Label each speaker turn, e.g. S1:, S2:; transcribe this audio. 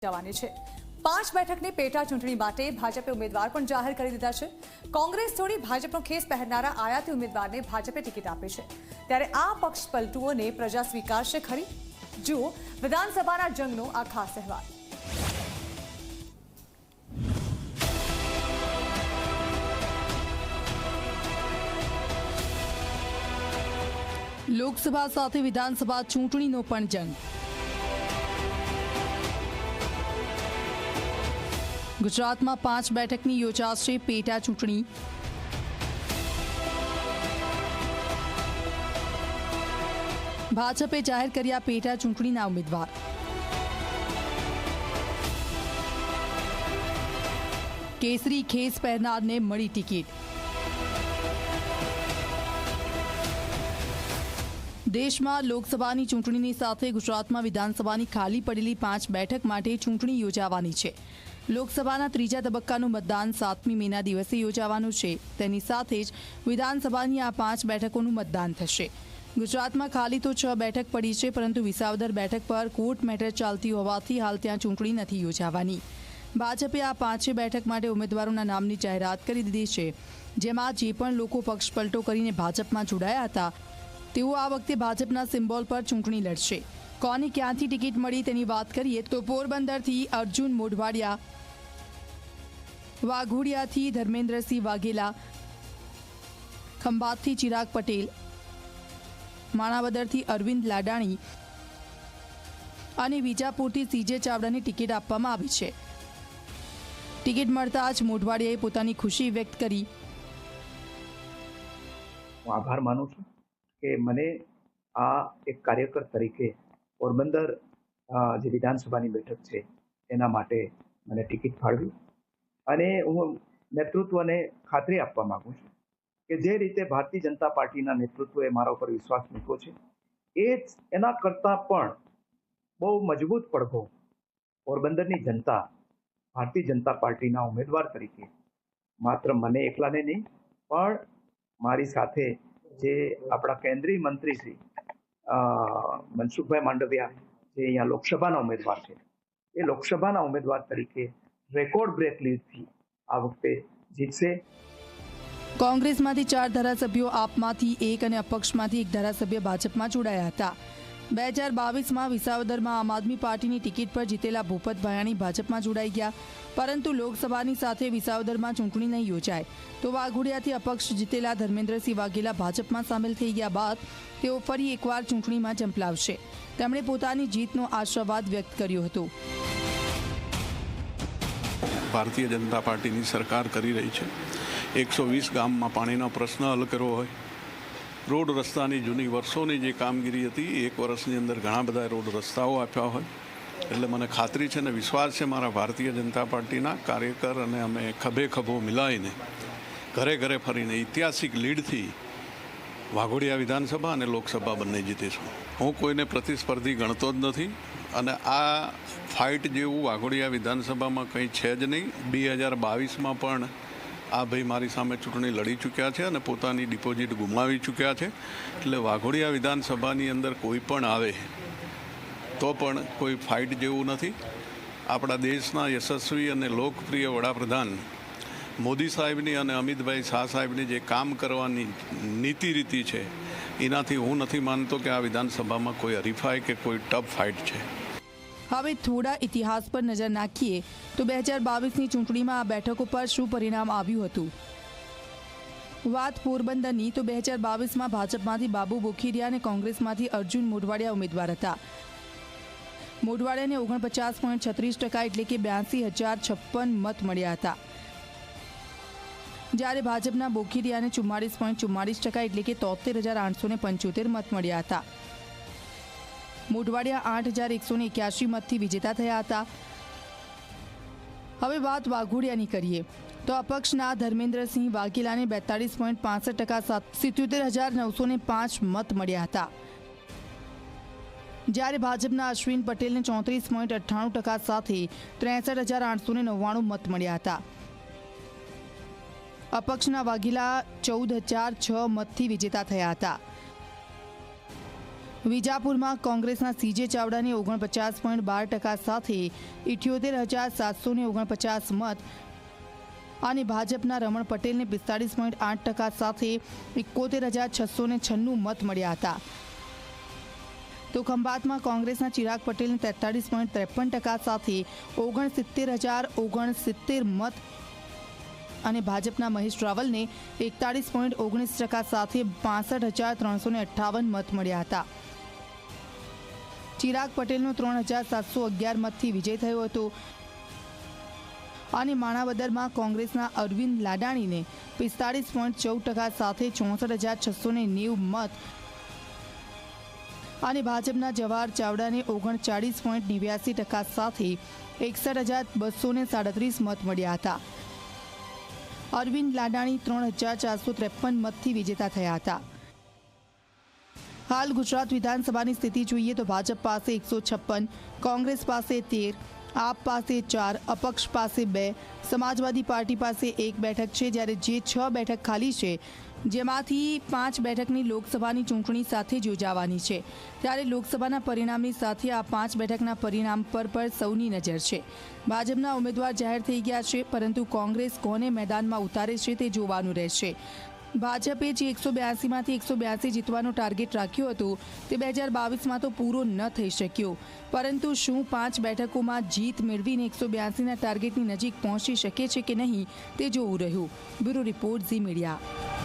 S1: જવાની છે। 5 બેઠકની પેટા ચૂંટણી માટે ભાજપે ઉમેદવાર પણ જાહેર કરી દીધા છે। કોંગ્રેસ છોડી ભાજપનો ખેસ પહેરનારા આયાતી ઉમેદવારને ભાજપે ટિકિટ આપી છે, ત્યારે આ પક્ષ પલટુઓને પ્રજા સ્વીકારશે ખરી? જુઓ વિધાનસભાના જંગનો આ ખાસ અહેવાલ।
S2: લોકસભા સાથે વિધાનસભા ચૂંટણીનો પણ જંગ। ગુજરાતમાં 5 બેઠકની યોજાશે પેટા ચૂંટણી। ભાજપે જાહેર કર્યા પેટા ચૂંટણીના ઉમેદવાર। કેસરી ખેસ પહેરનારને મળી ટિકિટ। દેશમાં લોકસભાની ચૂંટણીની સાથે ગુજરાતમાં વિધાનસભાની ખાલી પડેલી 5 બેઠક માટે ચૂંટણી યોજાવાની છે। લોકસભાના ત્રીજા તબક્કાનું મતદાન 7મી મેના દિવસે યોજાવાનું છે। તેની સાથે જ વિધાનસભાની આ 5 બેઠકોનું મતદાન થશે। ગુજરાતમાં ખાલી તો 6 બેઠક પડી છે, પરંતુ વિસાવદર બેઠક પર કોર્ટ મેટર ચાલતી હોવાથી હાલ ત્યાં ચૂંટણી નથી યોજાવાની। ભાજપે આ 5 બેઠક માટે ઉમેદવારોના નામની જાહેરાત કરી દીધી છે, જેમાં જે પણ લોકો પક્ષ પલટો કરીને ભાજપમાં જોડાયા હતા તેઓ આ વખતે ભાજપના સિમ્બોલ પર ચૂંટણી લડશે। કોને ક્યાંથી ટિકિટ મળી તેની વાત કરીએ તો પોરબંદરથી અર્જુન મોઢવાડિયા, વાઘોડિયાથી ધર્મેન્દ્રસિંહ વાઘેલા, ખંભાતથી ચિરાગ પટેલ, માણાવદરથી અરવિંદ લાડાણી અને વિજાપુરથી સીજે ચાવડાને ટિકિટ આપવામાં આવી છે। ટિકિટ મળતા જ મોઢવાડિયાએ પોતાની ખુશી વ્યક્ત કરી।
S3: હું આભાર માનું છું કે મને આ એક કાર્યકર તરીકે પોરબંદર જે વિધાનસભાની બેઠક છે એના માટે મને ટિકિટ ફાળવી, અને હું નેતૃત્વને ખાતરી આપવા માંગુ છું કે જે રીતે ભારતીય જનતા પાર્ટીના નેતૃત્વએ મારા ઉપર વિશ્વાસ મૂક્યો છે એના કરતાં પણ બહુ મજબૂત પડઘો પોરબંદરની જનતા ભારતીય જનતા પાર્ટીના ઉમેદવાર તરીકે માત્ર મને એકલાને નહીં પણ મારી સાથે જે આપણા કેન્દ્રીય મંત્રી શ્રી મનસુખભાઈ માંડવિયા જે અહીંયા લોકસભાના ઉમેદવાર છે, એ લોકસભાના ઉમેદવાર તરીકે રેકોર્ડ બ્રેક લીડથી આ વખતે જીતશે।
S2: કોંગ્રેસમાંથી 4 ધારાસભ્યો, આપમાંથી 1 અને અપક્ષમાંથી 1 ધારાસભ્ય ભાજપમાં જોડાયા હતા। 2022માં વિસાવદરમાં આમ આદમી પાર્ટીની ટિકિટ પર જીતેલા ભૂપત ભાયાણી ભાજપમાં જોડાઈ ગયા, પરંતુ લોકસભાની સાથે વિસાવદરમાં ચૂંટણી નહીં યોજાય તો વાઘોડિયાથી અપક્ષ જીતેલા ધર્મેન્દ્રસિંહ વાઘેલા ભાજપમાં સામેલ થઈ ગયા બાદ તેઓ ફરી એકવાર ચૂંટણીમાં ઝંપલાવશે। તેમણે પોતાની જીતનો આશાવાદ વ્યક્ત કર્યો હતો।
S4: ભારતીય જનતા પાર્ટીની સરકાર કરી રહી છે 120 ગામમાં પાણીનો પ્રશ્ન હલ કરવો હોય, રોડ રસ્તાની જૂની વર્ષોની જે કામગીરી હતી 1 વર્ષની અંદર ઘણા બધા રોડ રસ્તાઓ આપ્યા હોય, એટલે મને ખાતરી છે અને વિશ્વાસ છે મારા ભારતીય જનતા પાર્ટીના કાર્યકર અને અમે ખભે ખભો મિલાવીને ઘરે ઘરે ફરીને ઐતિહાસિક લીડથી વાઘોડિયા વિધાનસભા અને લોકસભા બંને જીતીશું। હું કોઈને પ્રતિસ્પર્ધી ગણતો જ નથી, અને આ ફાઇટ જેવું વાઘોડિયા વિધાનસભામાં કંઈ છે જ નહીં। 2022માં પણ આ ભાઈ મારી સામે ચૂંટણી લડી ચૂક્યા છે અને પોતાની ડિપોઝિટ ગુમાવી ચૂક્યા છે, એટલે વાઘોડિયા વિધાનસભાની અંદર કોઈ પણ આવે તો પણ કોઈ ફાઇટ જેવું નથી। આપણા દેશના યશસ્વી અને લોકપ્રિય વડાપ્રધાન મોદી સાહેબની અને અમિતભાઈ શાહ સાહેબની જે કામ કરવાની નીતિ રીતિ છે એનાથી હું નથી માનતો કે આ વિધાનસભામાં કોઈ હરીફાઈ કે કોઈ ટફ ફાઇટ છે।
S2: હવે થોડા ઇતિહાસ પર નજર નાખીએ તો 2022ની ચૂંટણીમાં આ બેઠકો પર શું પરિણામ આવ્યું હતું। વાત પોરબંદરની તો 2022માં ભાજપમાંથી બાબુ બોખીરિયા અને કોંગ્રેસમાંથી અર્જુન મોઢવાડિયા ઉમેદવાર હતા। મોઢવાડિયાને 49.36% એટલે કે 82,056 મત મળ્યા હતા, જ્યારે ભાજપના બોખીરિયાને 44.44% એટલે કે 73,875 મત મળ્યા હતા। મોઢવાડિયા 8,181 મતથી વિજેતા થયા હતા। હવે વાત વાઘોડિયાની કરીએ તો અપક્ષના ધર્મેન્દ્રસિંહ વાઘેલાને 42.65% 77,905 મત મળ્યા હતા, જ્યારે ભાજપના અશ્વિન પટેલને 34.98% સાથે 63,899 મત મળ્યા હતા। અપક્ષના વાઘેલા 14,006 મતથી વિજેતા થયા હતા। વિજાપુરમાં કોંગ્રેસના સીજે ચાવડાને 49.12% સાથે 78,749 મત અને ભાજપના રમણ પટેલને 45.8% સાથે 71,696 મત મળ્યા હતા. તો ખંભાતમાં કોંગ્રેસના ચિરાગ પટેલને 43.53% સાથે 69,069 મત અને ભાજપના મહેશ રાવલને 41.19% સાથે 65,358 મત મળ્યા હતા. ચિરાગ પટેલનો 3,711 મતથી વિજય થયો હતો અને માણાવદરમાં કોંગ્રેસના અરવિંદ લાડાણીને 45.14% સાથે 64,690 મત અને ભાજપના જવાહર ચાવડાને 39.89% સાથે 61,237 મત મળ્યા હતા. અરવિંદ લાડાણી 3,453 મતથી વિજેતા થયા હતા. હાલ ગુજરાત વિધાનસભાની સ્થિતિ જોઈએ તો ભાજપ પાસે 156, કોંગ્રેસ પાસે 13, આપ પાસે 4, અપક્ષ પાસે 2, સમાજવાદી પાર્ટી પાસે 1 બેઠક છે, જ્યારે જે 6 બેઠક ખાલી છે જેમાંથી 5 બેઠકની લોકસભાની ચૂંટણી સાથે જ યોજાવાની છે. ત્યારે લોકસભાના પરિણામની સાથે આ 5 બેઠકના પરિણામ પર સૌની નજર છે. ભાજપના ઉમેદવાર જાહેર થઈ ગયા છે, પરંતુ કોંગ્રેસ કોને મેદાનમાં ઉતારે છે તે જોવાનું રહેશે. ભાજપે જે 182માંથી 182 જીતવાનો ટાર્ગેટ રાખ્યો હતો તે 2022માં તો પૂરો ન થઈ શક્યો, પરંતુ શું 5 બેઠકોમાં જીત મેળવીને 182ના ટાર્ગેટની નજીક પહોંચી શકે છે કે નહીં તે જોવું રહ્યું. Bureau report Zee media.